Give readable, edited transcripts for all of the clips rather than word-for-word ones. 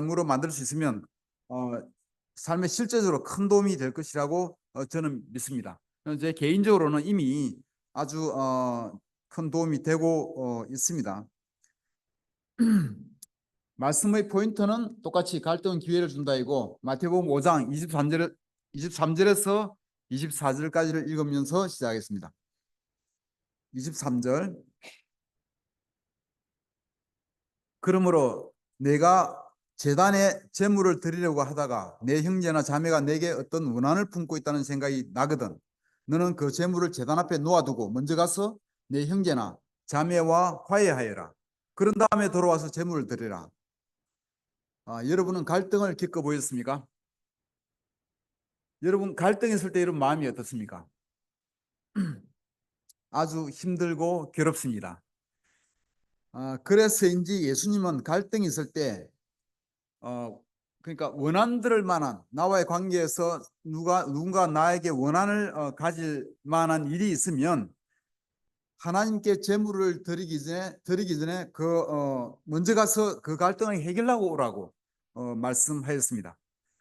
삶으로 만들 수 있으면 삶에 실제적으로 큰 도움이 될 것이라고 저는 믿습니다. 제 개인적으로는 이미 아주 큰 도움이 되고 있습니다. 말씀의 포인트는 똑같이 갈등은 기회를 준다이고 마태복음 5장 23절에서 24절까지를 읽으면서 시작하겠습니다. 23절. 그러므로 내가 제단에 제물을 드리려고 하다가 내 형제나 자매가 내게 어떤 원한을 품고 있다는 생각이 나거든 너는 그 제물을 제단 앞에 놓아두고 먼저 가서 내 형제나 자매와 화해하여라. 그런 다음에 돌아와서 제물을 드리라. 여러분은 갈등을 겪어보셨습니까? 여러분 갈등했을 때 이런 마음이 어떻습니까? 아주 힘들고 괴롭습니다. 그래서인지 예수님은 갈등이 있을 때 그러니까 원한 들을 만한 나와의 관계에서 누군가 나에게 원한을 가질 만한 일이 있으면 하나님께 제물을 드리기 전에 먼저 가서 그 갈등을 해결하고 오라고 말씀하였습니다.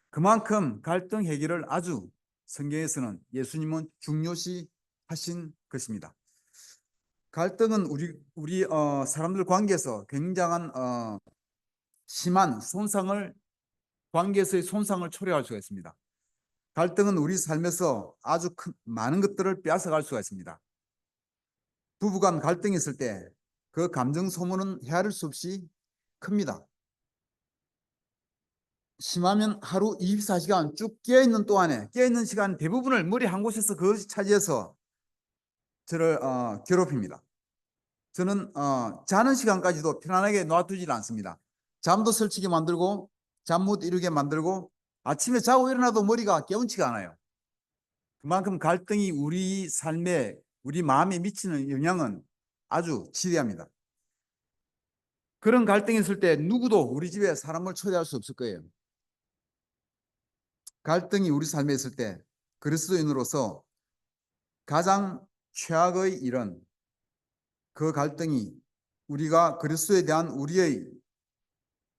그만큼 갈등 해결을 아주 성경에서는 예수님은 중요시 하신 것입니다. 갈등은 우리 사람들 관계에서 굉장한 심한 관계에서의 손상을 초래할 수가 있습니다. 갈등은 우리 삶에서 아주 많은 것들을 빼앗아갈 수가 있습니다. 부부간 갈등이 있을 때 그 감정 소모는 헤아릴 수 없이 큽니다. 심하면 하루 24시간 쭉 깨어있는 동안에 깨어있는 시간 대부분을 머리 한 곳에서 그것이 차지해서 저를 괴롭힙니다. 저는 자는 시간까지도 편안하게 놔두질 않습니다. 잠도 설치게 만들고 잠 못 이루게 만들고 아침에 자고 일어나도 머리가 개운치가 않아요. 그만큼 갈등이 우리 삶에 우리 마음에 미치는 영향은 아주 지대합니다. 그런 갈등이 있을 때 누구도 우리 집에 사람을 초대할 수 없을 거예요. 갈등이 우리 삶에 있을 때 그리스도인으로서 가장 최악의 일은 그 갈등이 우리가 그리스도에 대한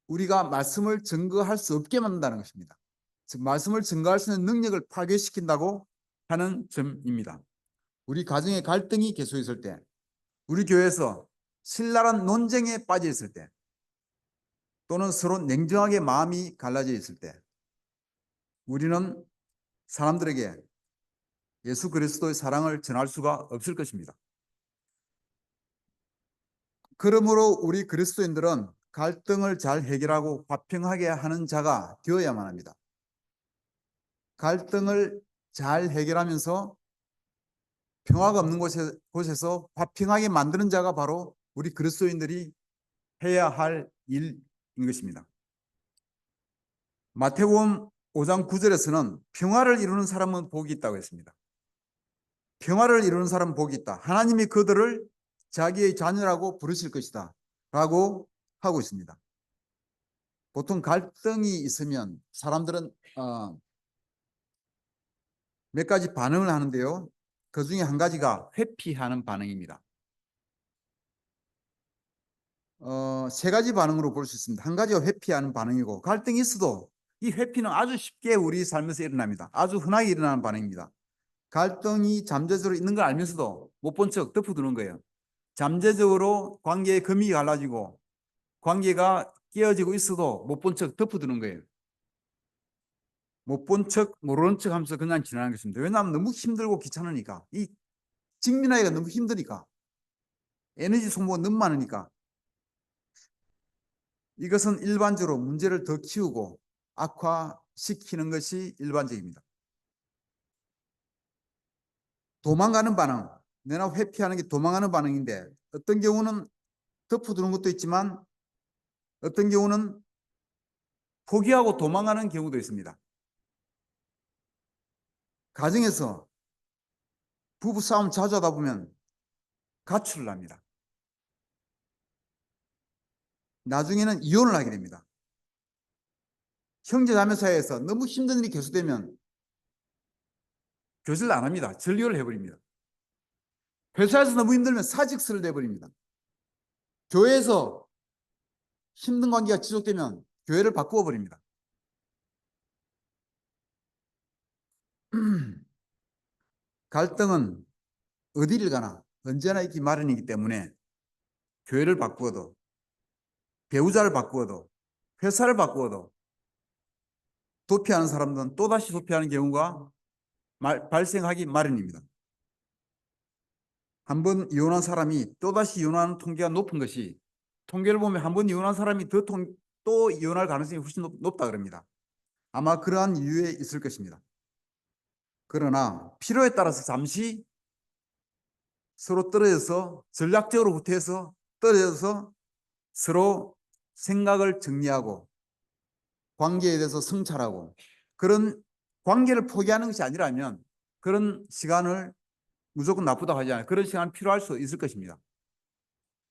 우리가 말씀을 증거할 수 없게 만든다는 것입니다. 즉 말씀을 증거할 수 있는 능력을 파괴시킨다고 하는 점입니다. 우리 가정에 갈등이 계속 있을 때, 우리 교회에서 신랄한 논쟁에 빠져 있을 때, 또는 서로 냉정하게 마음이 갈라져 있을 때, 우리는 사람들에게 예수 그리스도의 사랑을 전할 수가 없을 것입니다. 그러므로 우리 그리스도인들은 갈등을 잘 해결하고 화평하게 하는 자가 되어야만 합니다. 갈등을 잘 해결하면서 평화가 없는 곳에서 화평하게 만드는 자가 바로 우리 그리스도인들이 해야 할 일인 것입니다. 마태복음 5장 9절에서는 평화를 이루는 사람은 복이 있다고 했습니다. 평화를 이루는 사람은 복이 있다. 하나님이 그들을 자기의 자녀라고 부르실 것이다 라고 하고 있습니다. 보통 갈등이 있으면 사람들은 몇 가지 반응을 하는데요. 그 중에 한 가지가 회피하는 반응입니다. 세 가지 반응으로 볼 수 있습니다. 한 가지가 회피하는 반응이고 갈등이 있어도 이 회피는 아주 쉽게 우리 삶에서 일어납니다. 아주 흔하게 일어나는 반응입니다. 갈등이 잠재적으로 있는 걸 알면서도 못 본 척 덮어두는 거예요. 잠재적으로 관계에 금이 갈라지고 관계가 깨어지고 있어도 못 본 척 덮어두는 거예요. 못 본 척, 모르는 척 하면서 그냥 지나가는 것입니다. 왜냐하면 너무 힘들고 귀찮으니까. 이 직면하기가 너무 힘드니까. 에너지 소모가 너무 많으니까. 이것은 일반적으로 문제를 더 키우고 악화시키는 것이 일반적입니다. 도망가는 반응, 내가 회피하는 게 도망가는 반응인데 어떤 경우는 덮어두는 것도 있지만 어떤 경우는 포기하고 도망가는 경우도 있습니다. 가정에서 부부싸움 자주 하다 보면 가출을 합니다. 나중에는 이혼을 하게 됩니다. 형제자매 사이에서 너무 힘든 일이 계속되면 교제를 안 합니다. 전리를 해버립니다. 회사에서 너무 힘들면 사직서를 내버립니다. 교회에서 힘든 관계가 지속되면 교회를 바꾸어 버립니다. 갈등은 어디를 가나 언제나 있기 마련이기 때문에 교회를 바꾸어도, 배우자를 바꾸어도, 회사를 바꾸어도 도피하는 사람들은 또다시 도피하는 경우가 발생하기 마련입니다. 한번 이혼한 사람이 또다시 이혼하는 통계가 높은 것이, 통계를 보면 한번 이혼한 사람이 또 이혼할 가능성이 훨씬 높다 그럽니다. 아마 그러한 이유에 있을 것입니다. 그러나 필요에 따라서 잠시 서로 떨어져서, 전략적으로 후퇴해서 떨어져서 서로 생각을 정리하고 관계에 대해서 성찰하고, 그런 관계를 포기하는 것이 아니라면 그런 시간을 무조건 나쁘다고 하지 않아요. 그런 시간이 필요할 수 있을 것입니다.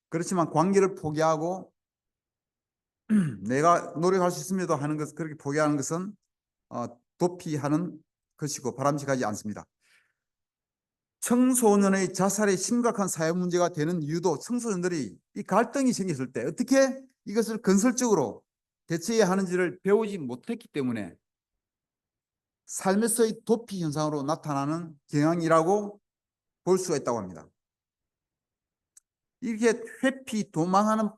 그렇지만 관계를 포기하고 내가 노력할 수 있음에도 하는 것, 그렇게 포기하는 것은 도피하는 것이고 바람직하지 않습니다. 청소년의 자살이 심각한 사회 문제가 되는 이유도 청소년들이 이 갈등이 생겼을 때 어떻게 이것을 건설적으로 대처해야 하는지를 배우지 못했기 때문에 삶에서의 도피 현상으로 나타나는 경향이라고 볼 수가 있다고 합니다. 이게 회피, 도망하는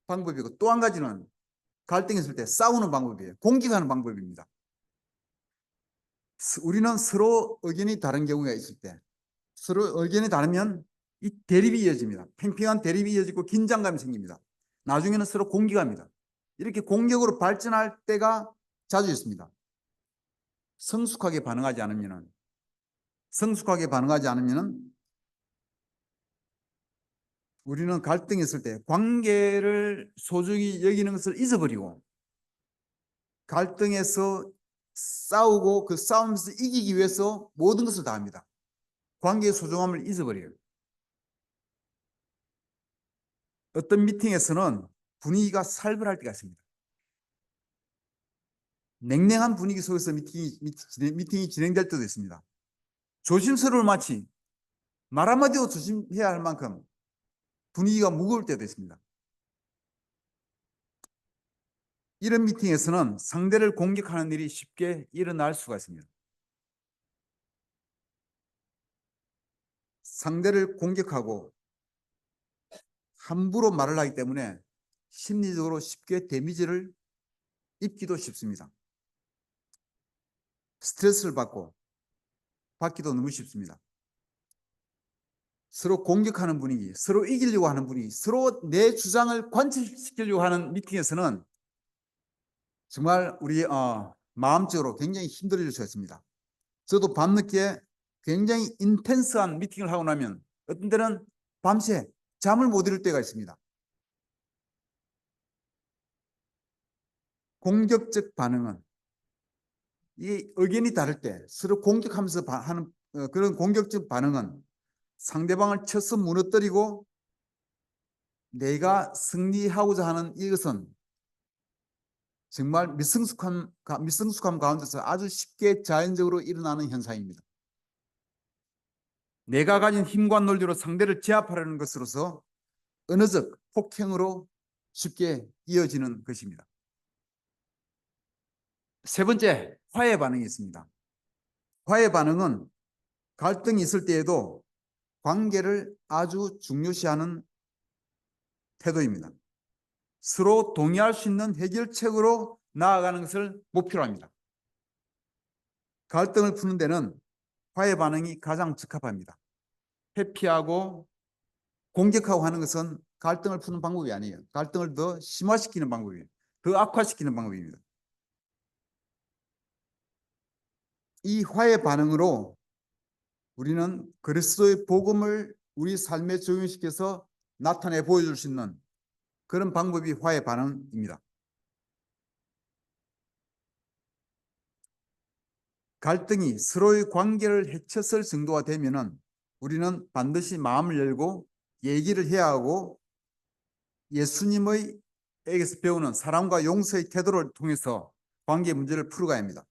방법이고, 또 한 가지는 갈등이 있을 때 싸우는 방법이에요. 공격하는 방법입니다. 우리는 서로 의견이 다른 경우가 있을 때, 서로 의견이 다르면 이 대립이 이어집니다. 팽팽한 대립이 이어지고 긴장감이 생깁니다. 나중에는 서로 공격합니다. 이렇게 공격으로 발전할 때가 자주 있습니다. 성숙하게 반응하지 않으면 우리는 갈등이 있을 때 관계를 소중히 여기는 것을 잊어버리고, 갈등에서 싸우고 그 싸움에서 이기기 위해서 모든 것을 다합니다. 관계의 소중함을 잊어버려요. 어떤 미팅에서는 분위기가 살벌할 때가 있습니다. 냉랭한 분위기 속에서 미팅이 진행될 때도 있습니다. 조심스러울 마치 말 한마디도 조심해야 할 만큼 분위기가 무거울 때도 있습니다. 이런 미팅에서는 상대를 공격하는 일이 쉽게 일어날 수가 있습니다. 상대를 공격하고 함부로 말을 하기 때문에 심리적으로 쉽게 데미지를 입기도 쉽습니다. 스트레스를 받기도 너무 쉽습니다. 서로 공격하는 분위기, 서로 이기려고 하는 분위기, 서로 내 주장을 관철시키려고 하는 미팅에서는 정말 우리 마음적으로 굉장히 힘들어질 수 있습니다. 저도 밤늦게 굉장히 인텐스한 미팅을 하고 나면 어떤 때는 밤새 잠을 못 이룰 때가 있습니다. 공격적 반응은, 이 의견이 다를 때 서로 공격하면서 하는 그런 공격적 반응은 상대방을 쳐서 무너뜨리고 내가 승리하고자 하는 이것은 정말 미성숙함 가운데서 아주 쉽게 자연적으로 일어나는 현상입니다. 내가 가진 힘과 논리로 상대를 제압하려는 것으로서 언어적 폭행으로 쉽게 이어지는 것입니다. 세 번째, 화해 반응이 있습니다. 화해 반응은 갈등이 있을 때에도 관계를 아주 중요시하는 태도입니다. 서로 동의할 수 있는 해결책으로 나아가는 것을 목표로 합니다. 갈등을 푸는 데는 화해 반응이 가장 적합합니다. 회피하고 공격하고 하는 것은 갈등을 푸는 방법이 아니에요. 갈등을 더 심화시키는 방법이에요. 더 악화시키는 방법입니다. 이 화해 반응으로 우리는 그리스도의 복음을 우리 삶에 적용시켜서 나타내 보여줄 수 있는 그런 방법이 화해 반응입니다. 갈등이 서로의 관계를 해쳤을 정도가 되면은 우리는 반드시 마음을 열고 얘기를 해야 하고, 예수님의 에게서 배우는 사랑과 용서의 태도를 통해서 관계 문제를 풀어가야 합니다.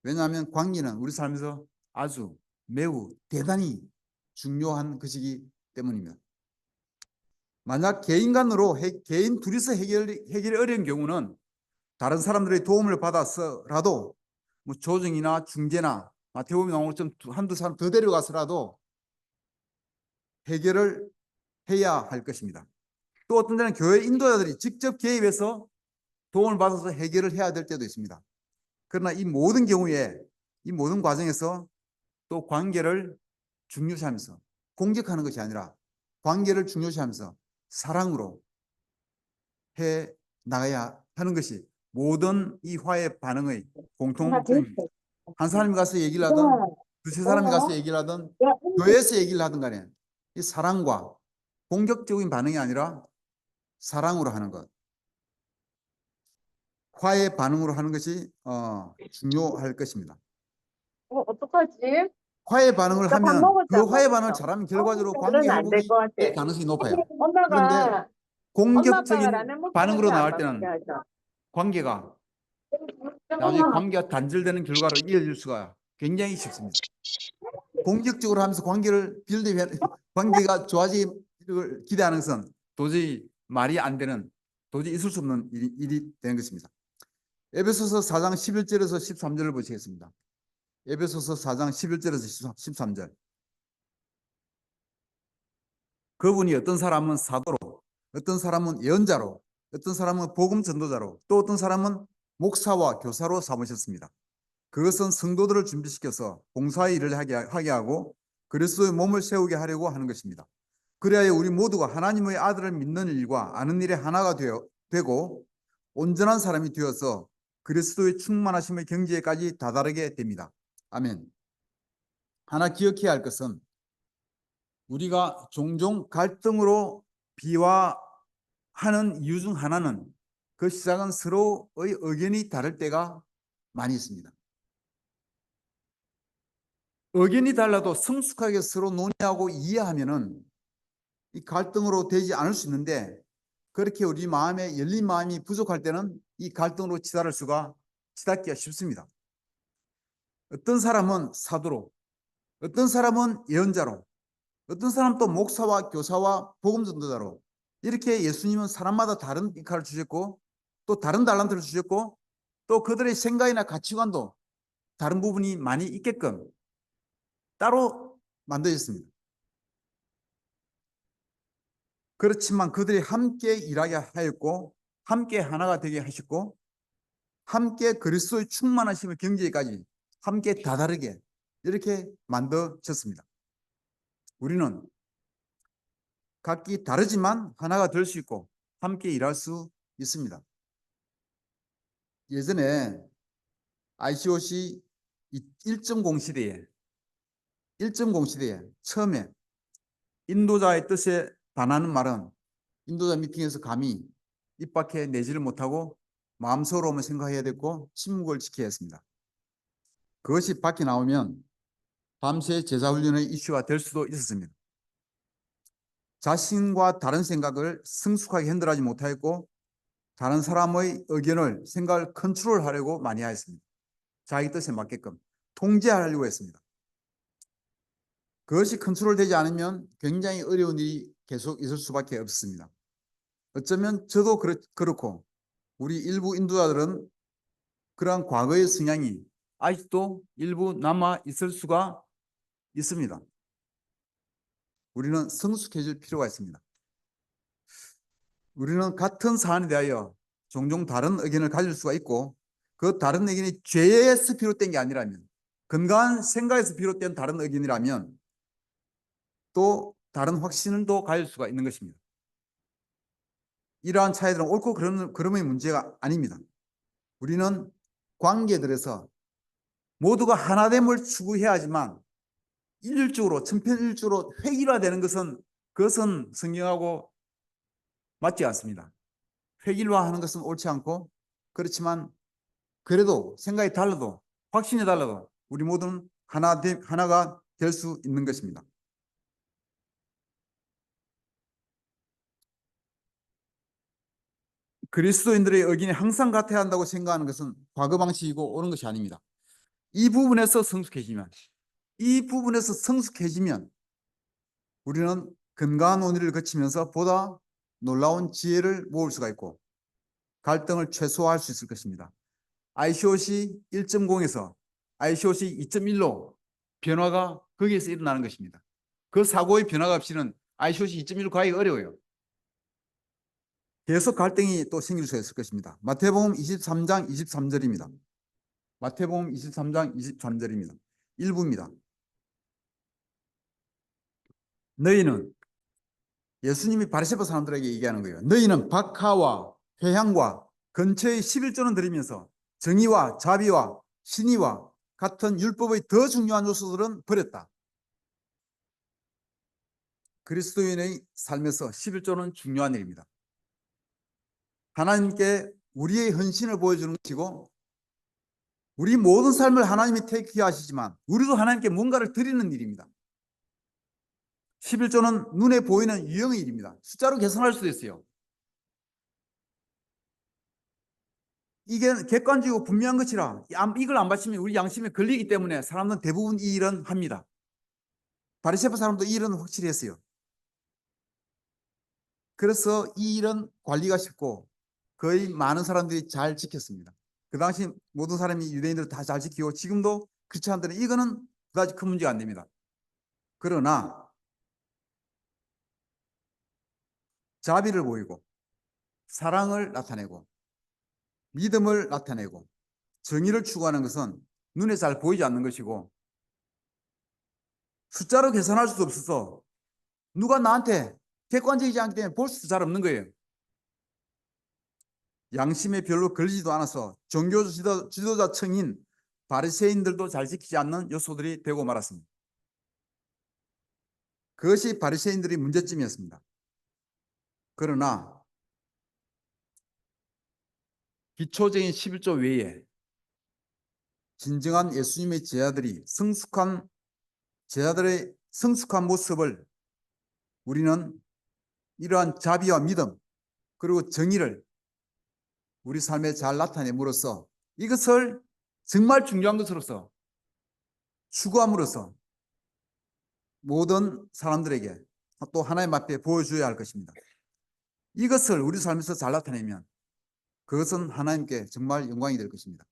왜냐하면 관계는 우리 삶에서 아주 매우 대단히 중요한 것이기 때문입니다. 만약 개인 간으로 개인 둘이서 해결이 어려운 경우는 다른 사람들의 도움을 받아서라도 뭐 조정이나 중재나 마태복음에 나온 것처럼 한두 사람 더 데려가서라도 해결을 해야 할 것입니다. 또 어떤 때는 교회 인도자들이 직접 개입해서 도움을 받아서 해결을 해야 될 때도 있습니다. 그러나 이 모든 경우에 이 모든 과정에서 또 관계를 중요시하면서 공격하는 것이 아니라 관계를 중요시하면서 사랑으로 해 나가야 하는 것이 모든 이 화해 반응의 공통점입니다. 한 사람이 가서 얘기를 하든 두세 사람이 가서 얘기를 하든 교회에서 얘기를 하든 간에 이 사랑과 공격적인 반응이 아니라 사랑으로 하는 것, 화해 반응으로 하는 것이 중요할 것입니다. 어떡하지? 화해 반응을 나 밥 하면 먹었지, 그 안 화해 반응을 먹었어? 잘하면 결과적으로 관계 그러면 안 될 회복이 것 같아. 될 가능성이 높아요. 그런데 엄마 아빠가 공격적인 라면 먹고 반응으로 있는데 안 나갈 먹게 때는 하죠. 관계가 나중에 관계가 단절되는 결과로 이어질 수가 굉장히 쉽습니다. 공격적으로 하면서 관계를 관계가 좋아지기를 기대하는 것은 도저히 말이 안 되는, 도저히 있을 수 없는 일이 되는 것입니다. 에베소서 4장 11절에서 13절을 보시겠습니다. 에베소서 4장 11절에서 13절. 그분이 어떤 사람은 사도로, 어떤 사람은 예언자로, 어떤 사람은 복음 전도자로, 또 어떤 사람은 목사와 교사로 삼으셨습니다. 그것은 성도들을 준비시켜서 봉사의 일을 하게 하고 그리스도의 몸을 세우게 하려고 하는 것입니다. 그래야 우리 모두가 하나님의 아들을 믿는 일과 아는 일에 하나가 되고 온전한 사람이 되어서 그리스도의 충만하심의 경지에까지 다다르게 됩니다. 아멘. 하나 기억해야 할 것은 우리가 종종 갈등으로 비화하는 이유 중 하나는 그 시작은 서로의 의견이 다를 때가 많이 있습니다. 의견이 달라도 성숙하게 서로 논의하고 이해하면은 이 갈등으로 되지 않을 수 있는데 그렇게 우리 마음에 열린 마음이 부족할 때는 이 갈등으로 치닫기가 쉽습니다. 어떤 사람은 사도로, 어떤 사람은 예언자로, 어떤 사람 또 목사와 교사와 복음 전도자로 이렇게 예수님은 사람마다 다른 역할을 주셨고 또 다른 달란트를 주셨고 또 그들의 생각이나 가치관도 다른 부분이 많이 있게끔 따로 만드셨습니다. 그렇지만 그들이 함께 일하게 하였고 함께 하나가 되게 하셨고 함께 그리스도의 충만하심의 경지에까지 함께 다다르게 이렇게 만드셨습니다. 우리는 각기 다르지만 하나가 될 수 있고 함께 일할 수 있습니다. 예전에 ICOC 1.0 시대에 처음에 인도자의 뜻에 반하는 말은 인도자 미팅에서 감히 입 밖에 내지를 못하고 마음속으로만 생각해야 됐고 침묵을 지켜야 했습니다. 그것이 밖에 나오면 밤새 제자훈련의 이슈가 될 수도 있었습니다. 자신과 다른 생각을 성숙하게 핸들하지 못하였고 다른 사람의 의견을 생각을 컨트롤하려고 많이 하였습니다. 자기 뜻에 맞게끔 통제하려고 했습니다. 그것이 컨트롤되지 않으면 굉장히 어려운 일이 계속 있을 수밖에 없습니다. 어쩌면 저도 그렇고 우리 일부 인도자들은 그러한 과거의 성향이 아직도 일부 남아 있을 수가 있습니다. 우리는 성숙해질 필요가 있습니다. 우리는 같은 사안에 대하여 종종 다른 의견을 가질 수가 있고 그 다른 의견이 죄에서 비롯된 게 아니라면 건강한 생각에서 비롯된 다른 의견이라면 또 다른 확신을 또 가질 수가 있는 것입니다. 이러한 차이들은 옳고 그름의 문제가 아닙니다. 우리는 관계들에서 모두가 하나됨을 추구해야 하지만 일률적으로 천편일률적으로 획일화되는 그것은 성경하고 맞지 않습니다. 획일화하는 것은 옳지 않고 그렇지만 그래도 생각이 달라도 확신이 달라도 우리 모두는 하나가 될 수 있는 것입니다. 그리스도인들의 의견이 항상 같아야 한다고 생각하는 것은 과거 방식이고 옳은 것이 아닙니다. 이 부분에서 성숙해지면 우리는 건강한 논의를 거치면서 보다 놀라운 지혜를 모을 수가 있고 갈등을 최소화할 수 있을 것입니다. ICOC 1.0에서 ICOC 2.1로 변화가 거기에서 일어나는 것입니다. 그 사고의 변화가 없이는 ICOC 2.1로 가기가 어려워요. 계속 갈등이 또 생길 수 있을 것입니다. 마태복음 23장 23절입니다. 마태복음 23장 23절입니다. 일부입니다. 너희는, 예수님이 바리새파 사람들에게 얘기하는 거예요. 너희는 박하와 회향과 근처의 11조는 드리면서 정의와 자비와 신의와 같은 율법의 더 중요한 요소들은 버렸다. 그리스도인의 삶에서 11조는 중요한 일입니다. 하나님께 우리의 헌신을 보여주는 것이고, 우리 모든 삶을 하나님이 택하시지만 우리도 하나님께 뭔가를 드리는 일입니다. 11조는 눈에 보이는 유형의 일입니다. 숫자로 계산할 수도 있어요. 이게 객관적이고 분명한 것이라 이걸 안 바치면 우리 양심에 걸리기 때문에 사람들은 대부분 이 일은 합니다. 바리새파 사람도 이 일은 확실히 했어요. 그래서 이 일은 관리가 쉽고 거의 많은 사람들이 잘 지켰습니다. 그 당시 모든 사람이 유대인들을 다 잘 지키고 지금도 크리스찬들은 이거는 그다지 큰 문제가 안 됩니다. 그러나 자비를 보이고 사랑을 나타내고 믿음을 나타내고 정의를 추구하는 것은 눈에 잘 보이지 않는 것이고 숫자로 계산할 수도 없어서 누가 나한테 객관적이지 않기 때문에 볼 수도 잘 없는 거예요. 양심에 별로 걸리지도 않아서 종교 지도자층인 바리새인들도 잘 지키지 않는 요소들이 되고 말았습니다. 그것이 바리새인들의 문제점이었습니다. 그러나 기초적인 11조 외에 진정한 예수님의 제자들의 성숙한 모습을 우리는 이러한 자비와 믿음 그리고 정의를 우리 삶에 잘 나타냄으로써 이것을 정말 중요한 것으로서 추구함으로써 모든 사람들에게 또 하나님 앞에 보여줘야 할 것입니다. 이것을 우리 삶에서 잘 나타내면 그것은 하나님께 정말 영광이 될 것입니다.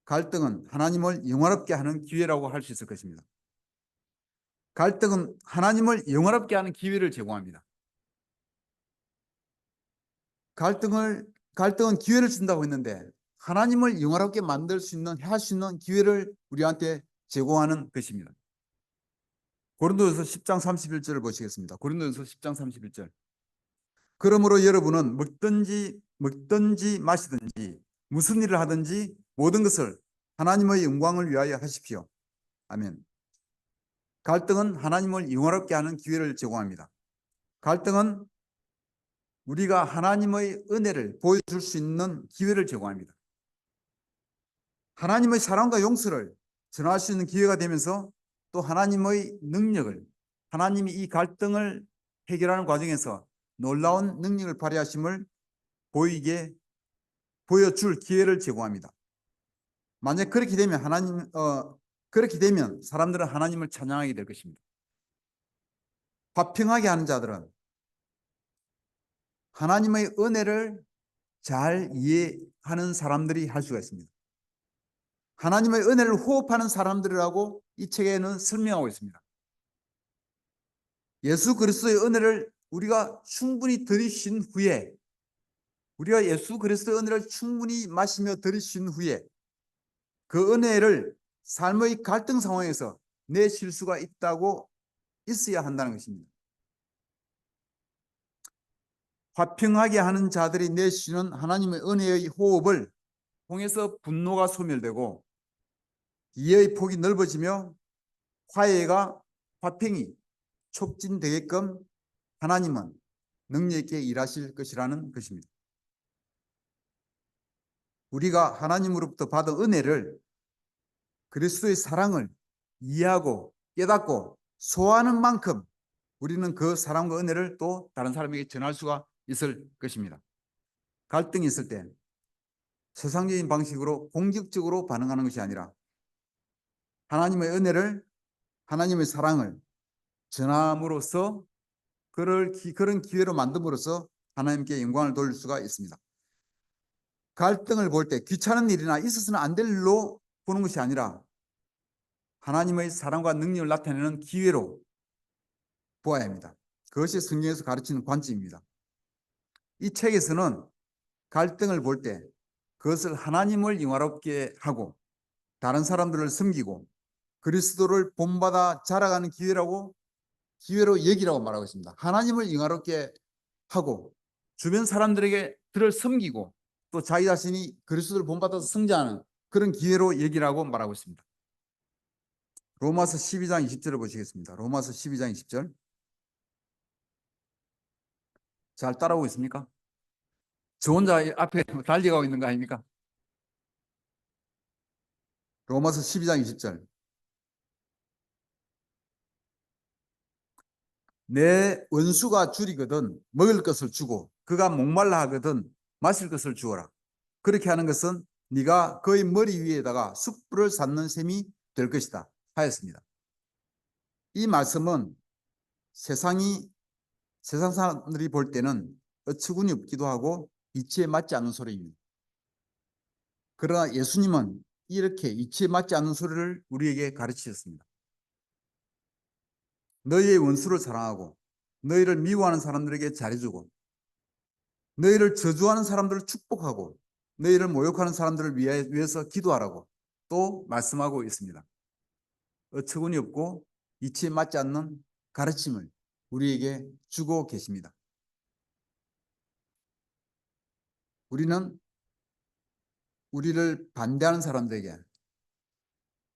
갈등은 하나님을 영화롭게 하는 기회라고 할 수 있을 것입니다. 갈등은 하나님을 영화롭게 하는 기회를 제공합니다. 갈등은 기회를 준다고 했는데 하나님을 영화롭게 만들 수 있는, 할 수 있는 기회를 우리한테 제공하는 것입니다. 고린도전서 10장 31절을 보시겠습니다. 고린도전서 10장 31절. 그러므로 여러분은 먹든지 마시든지 무슨 일을 하든지 모든 것을 하나님의 영광을 위하여 하십시오. 아멘. 갈등은 하나님을 영화롭게 하는 기회를 제공합니다. 갈등은 우리가 하나님의 은혜를 보여줄 수 있는 기회를 제공합니다. 하나님의 사랑과 용서를 전할 수 있는 기회가 되면서 또 하나님의 능력을, 하나님이 이 갈등을 해결하는 과정에서 놀라운 능력을 발휘하심을 보여줄 기회를 제공합니다. 만약 그렇게 되면 그렇게 되면 사람들은 하나님을 찬양하게 될 것입니다. 화평하게 하는 자들은 하나님의 은혜를 잘 이해하는 사람들이 할 수가 있습니다. 하나님의 은혜를 호흡하는 사람들이라고 이 책에는 설명하고 있습니다. 예수 그리스도의 은혜를 우리가 충분히 들이신 후에, 우리가 예수 그리스도의 은혜를 충분히 마시며 들이신 후에 그 은혜를 삶의 갈등 상황에서 내쉴 수가 있어야 한다는 것입니다. 화평하게 하는 자들이 내쉬는 하나님의 은혜의 호흡을 통해서 분노가 소멸되고 이해의 폭이 넓어지며 화평이 촉진되게끔 하나님은 능력 있게 일하실 것이라는 것입니다. 우리가 하나님으로부터 받은 은혜를, 그리스도의 사랑을 이해하고 깨닫고 소화하는 만큼 우리는 그 사랑과 은혜를 또 다른 사람에게 전할 수가 있을 것입니다. 갈등이 있을 때 세상적인 방식으로 공격적으로 반응하는 것이 아니라 하나님의 은혜를, 하나님의 사랑을 전함으로써 그런 기회로 만듦으로써 하나님께 영광을 돌릴 수가 있습니다. 갈등을 볼 때 귀찮은 일이나 있어서는 안 될 일로 보는 것이 아니라 하나님의 사랑과 능력을 나타내는 기회로 보아야 합니다. 그것이 성경에서 가르치는 관점입니다. 이 책에서는 갈등을 볼 때 그것을 하나님을 영화롭게 하고 다른 사람들을 섬기고 그리스도를 본받아 자라가는 기회로 얘기라고 말하고 있습니다. 하나님을 영화롭게 하고 주변 사람들에게 들을 섬기고 또 자기 자신이 그리스도를 본받아서 성장하는 그런 기회로 얘기라고 말하고 있습니다. 로마서 12장 20절을 보시겠습니다. 로마서 12장 20절. 잘 따라오고 있습니까? 저 혼자 앞에 달려가고 있는 거 아닙니까? 로마서 12장 20절. 내 원수가 줄이거든 먹을 것을 주고 그가 목말라 하거든 마실 것을 주어라. 그렇게 하는 것은 네가 그의 머리 위에다가 숯불을 샀는 셈이 될 것이다 하였습니다. 이 말씀은 세상 사람들이 볼 때는 어처구니 없기도 하고 이치에 맞지 않는 소리입니다. 그러나 예수님은 이렇게 이치에 맞지 않는 소리를 우리에게 가르치셨습니다. 너희의 원수를 사랑하고 너희를 미워하는 사람들에게 잘해주고 너희를 저주하는 사람들을 축복하고 너희를 모욕하는 사람들을 위해서 기도하라고 또 말씀하고 있습니다. 어처구니 없고 이치에 맞지 않는 가르침을 우리에게 주고 계십니다. 우리는 우리를 반대하는 사람들에게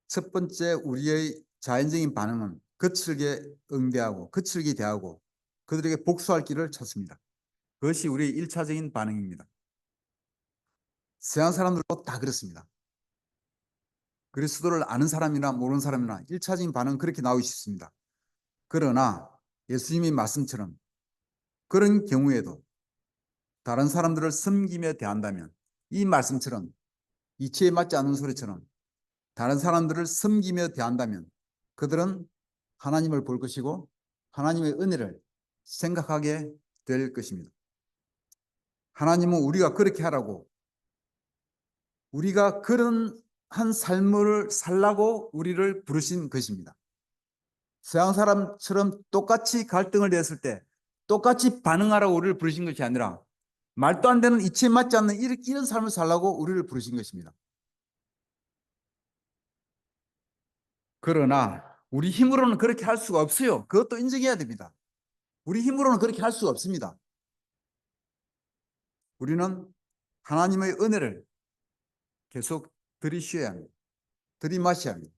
첫 번째 우리의 자연적인 반응은 거칠게 응대하고 거칠게 대하고 그들에게 복수할 길을 찾습니다. 그것이 우리의 1차적인 반응입니다. 세상 사람들도 다 그렇습니다. 그리스도를 아는 사람이나 모르는 사람이나 1차적인 반응은 그렇게 나오기 쉽습니다. 그러나 예수님의 말씀처럼 그런 경우에도 다른 사람들을 섬기며 대한다면 이 말씀처럼 이치에 맞지 않는 소리처럼 다른 사람들을 섬기며 대한다면 그들은 하나님을 볼 것이고 하나님의 은혜를 생각하게 될 것입니다. 하나님은 우리가 그렇게 하라고 우리가 그런 한 삶을 살라고 우리를 부르신 것입니다. 서양 사람처럼 똑같이 갈등을 냈을 때 똑같이 반응하라고 우리를 부르신 것이 아니라 말도 안 되는 이치에 맞지 않는 이런 삶을 살라고 우리를 부르신 것입니다. 그러나 우리 힘으로는 그렇게 할 수가 없어요. 그것도 인정해야 됩니다. 우리 힘으로는 그렇게 할 수가 없습니다. 우리는 하나님의 은혜를 계속 들이쉬어야 합니다. 들이마셔야 합니다.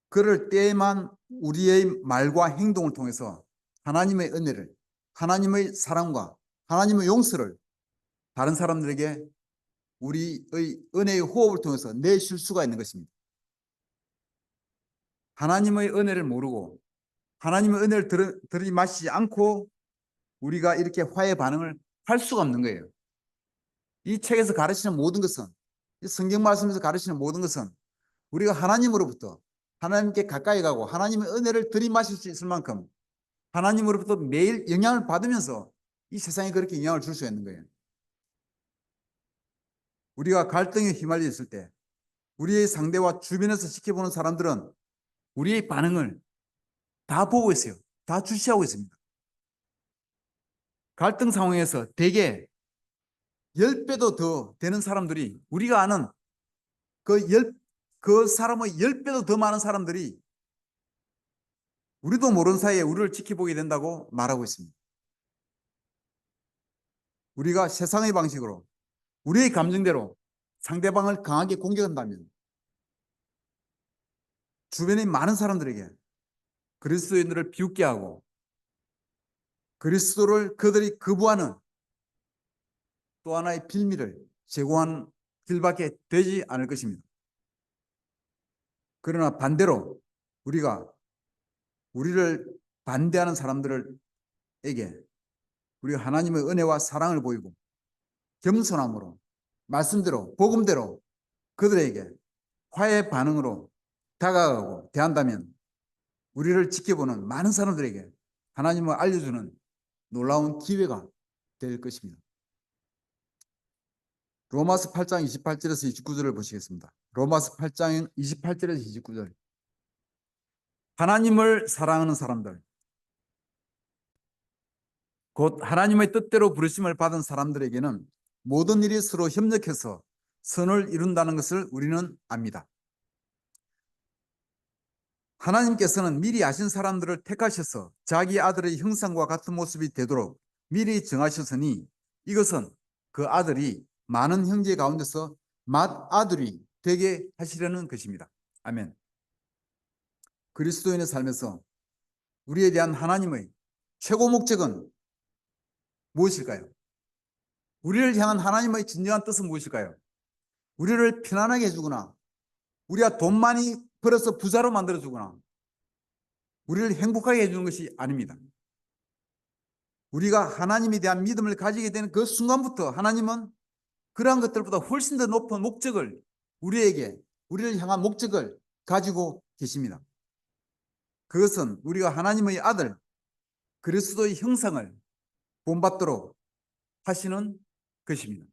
그럴 때에만 우리의 말과 행동을 통해서 하나님의 은혜를, 하나님의 사랑과 하나님의 용서를 다른 사람들에게 우리의 은혜의 호흡을 통해서 내쉴 수가 있는 것입니다. 하나님의 은혜를 모르고 하나님의 은혜를 들이마시지 않고 우리가 이렇게 화해 반응을 할 수가 없는 거예요. 이 책에서 가르치는 모든 것은, 이 성경 말씀에서 가르치는 모든 것은 우리가 하나님으로부터 하나님께 가까이 가고 하나님의 은혜를 들이마실 수 있을 만큼 하나님으로부터 매일 영향을 받으면서 이 세상에 그렇게 영향을 줄 수 있는 거예요. 우리가 갈등에 휘말려 있을 때 우리의 상대와 주변에서 지켜보는 사람들은 우리의 반응을 다 보고 있어요. 다 주시하고 있습니다. 갈등 상황에서 대개 10배도 더 되는 사람들이 우리가 아는 그 사람의 10배도 더 많은 사람들이 우리도 모르는 사이에 우리를 지켜보게 된다고 말하고 있습니다. 우리가 세상의 방식으로 우리의 감정대로 상대방을 강하게 공격한다면 주변의 많은 사람들에게 그리스도인들을 비웃게 하고 그리스도를 그들이 거부하는 또 하나의 빌미를 제공한 길밖에 되지 않을 것입니다. 그러나 반대로 우리가 우리를 반대하는 사람들에게 우리가 하나님의 은혜와 사랑을 보이고 겸손함으로 말씀대로 복음대로 그들에게 화해 반응으로 다가가고 대한다면 우리를 지켜보는 많은 사람들에게 하나님을 알려주는 놀라운 기회가 될 것입니다. 로마서 8장 28절에서 29절을 보시겠습니다. 로마서 8장 28절에서 29절. 하나님을 사랑하는 사람들, 곧 하나님의 뜻대로 부르심을 받은 사람들에게는 모든 일이 서로 협력해서 선을 이룬다는 것을 우리는 압니다. 하나님께서는 미리 아신 사람들을 택하셔서 자기 아들의 형상과 같은 모습이 되도록 미리 정하셨으니 이것은 그 아들이 많은 형제 가운데서 맏아들이 되게 하시려는 것입니다. 아멘. 그리스도인의 삶에서 우리에 대한 하나님의 최고 목적은 무엇일까요? 우리를 향한 하나님의 진정한 뜻은 무엇일까요? 우리를 편안하게 해주거나 우리가 돈 많이 벌어서 부자로 만들어주거나 우리를 행복하게 해주는 것이 아닙니다. 우리가 하나님에 대한 믿음을 가지게 되는 그 순간부터 하나님은 그러한 것들보다 훨씬 더 높은 목적을 우리를 향한 목적을 가지고 계십니다. 그것은 우리가 하나님의 아들 그리스도의 형상을 본받도록 하시는 것입니다.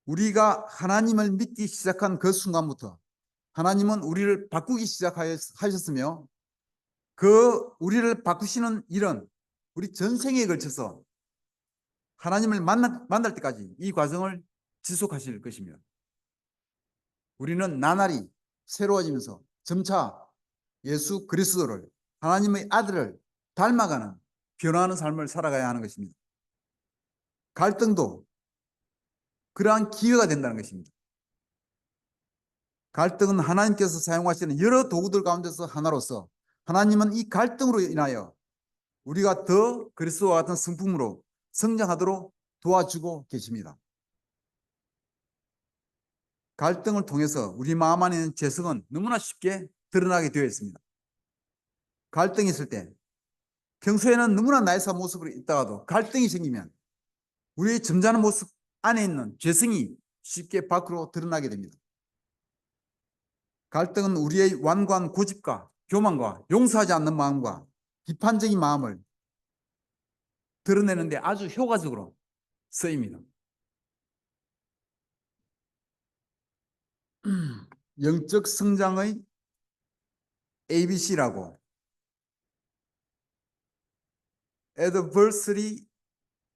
우리가 하나님을 믿기 시작한 그 순간부터 하나님은 우리를 바꾸기 시작하셨으며 그 우리를 바꾸시는 일은 우리 전생에 걸쳐서 하나님을 만날 때까지 이 과정을 지속하실 것입니다. 우리는 나날이 새로워지면서 점차 예수 그리스도를 하나님의 아들을 닮아가는 변화하는 삶을 살아가야 하는 것입니다. 갈등도 그러한 기회가 된다는 것입니다. 갈등은 하나님께서 사용하시는 여러 도구들 가운데서 하나로서 하나님은 이 갈등으로 인하여 우리가 더 그리스도와 같은 성품으로 성장하도록 도와주고 계십니다. 갈등을 통해서 우리 마음 안에 있는 죄성은 너무나 쉽게 드러나게 되어 있습니다. 갈등이 있을 때 평소에는 너무나 나이사 모습으로 있다가도 갈등이 생기면 우리의 점잖은 모습 안에 있는 죄성이 쉽게 밖으로 드러나게 됩니다. 갈등은 우리의 완고한 고집과 교만과 용서하지 않는 마음과 비판적인 마음을 드러내는데 아주 효과적으로 쓰입니다. 영적 성장의 ABC라고 Adversity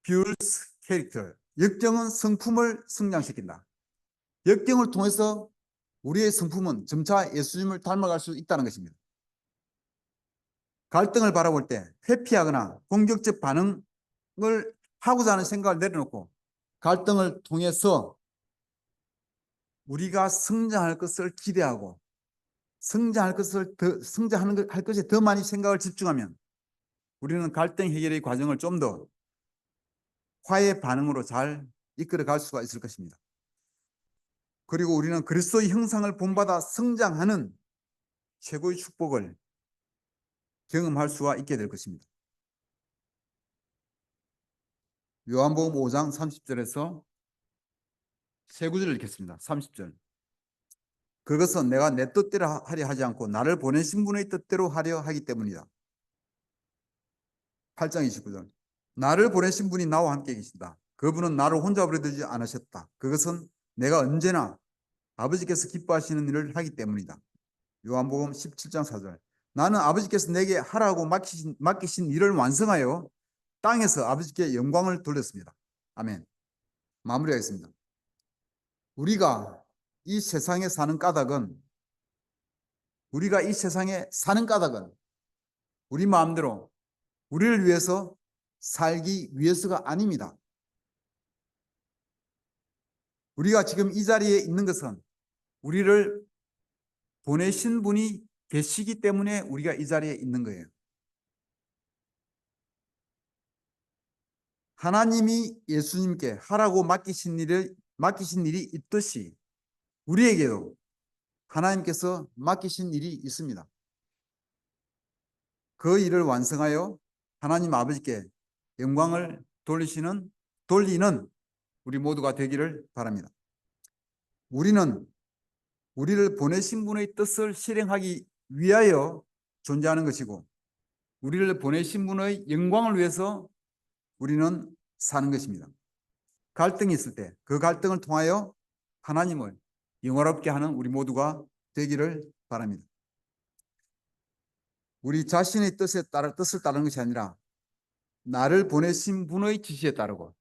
builds character. 역경은 성품을 성장시킨다. 역경을 통해서 우리의 성품은 점차 예수님을 닮아갈 수 있다는 것입니다. 갈등을 바라볼 때 회피하거나 공격적 반응을 하고자 하는 생각을 내려놓고 갈등을 통해서 우리가 성장할 것을 기대하고 성장할 것에 더 많이 생각을 집중하면 우리는 갈등 해결의 과정을 좀 더 화해 반응으로 잘 이끌어 갈 수가 있을 것입니다. 그리고 우리는 그리스도의 형상을 본받아 성장하는 최고의 축복을 경험할 수가 있게 될 것입니다. 요한복음 5장 30절에서 세 구절을 읽겠습니다. 30절. 그것은 내가 내 뜻대로 하려 하지 않고 나를 보내신 분의 뜻대로 하려 하기 때문이다. 8장 29절. 나를 보내신 분이 나와 함께 계신다. 그분은 나를 혼자 버려두지 않으셨다. 그것은 내가 언제나 아버지께서 기뻐하시는 일을 하기 때문이다. 요한복음 17장 4절. 나는 아버지께서 내게 하라고 맡기신 일을 완성하여 땅에서 아버지께 영광을 돌렸습니다. 아멘. 마무리하겠습니다. 우리가 이 세상에 사는 까닭은 우리 마음대로 우리를 위해서 살기 위해서가 아닙니다. 우리가 지금 이 자리에 있는 것은 우리를 보내신 분이 계시기 때문에 우리가 이 자리에 있는 거예요. 하나님이 예수님께 하라고 맡기신 일이 있듯이 우리에게도 하나님께서 맡기신 일이 있습니다. 그 일을 완성하여 하나님 아버지께 영광을 돌리는 우리 모두가 되기를 바랍니다. 우리는 우리를 보내신 분의 뜻을 실행하기 위하여 존재하는 것이고 우리를 보내신 분의 영광을 위해서 우리는 사는 것입니다. 갈등이 있을 때 그 갈등을 통하여 하나님을 영화롭게 하는 우리 모두가 되기를 바랍니다. 우리 자신의 뜻을 따르는 것이 아니라 나를 보내신 분의 지시에 따르고,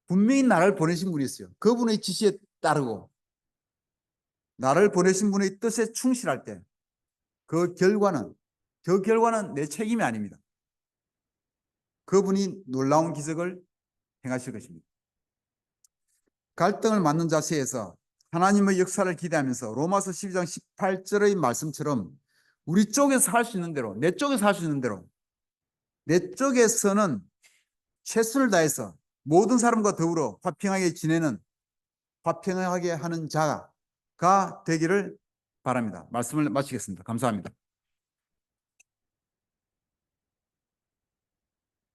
분명히 나를 보내신 분이 있어요. 그분의 지시에 따르고 나를 보내신 분의 뜻에 충실할 때 그 결과는 내 책임이 아닙니다. 그분이 놀라운 기적을 행하실 것입니다. 갈등을 맞는 자세에서 하나님의 역사를 기대하면서 로마서 12장 18절의 말씀처럼 우리 쪽에서 할 수 있는 대로, 내 쪽에서 할 수 있는 대로, 내 쪽에서는 최선을 다해서 모든 사람과 더불어 화평하게 하는 자가 되기를 바랍니다. 말씀을 마치겠습니다. 감사합니다.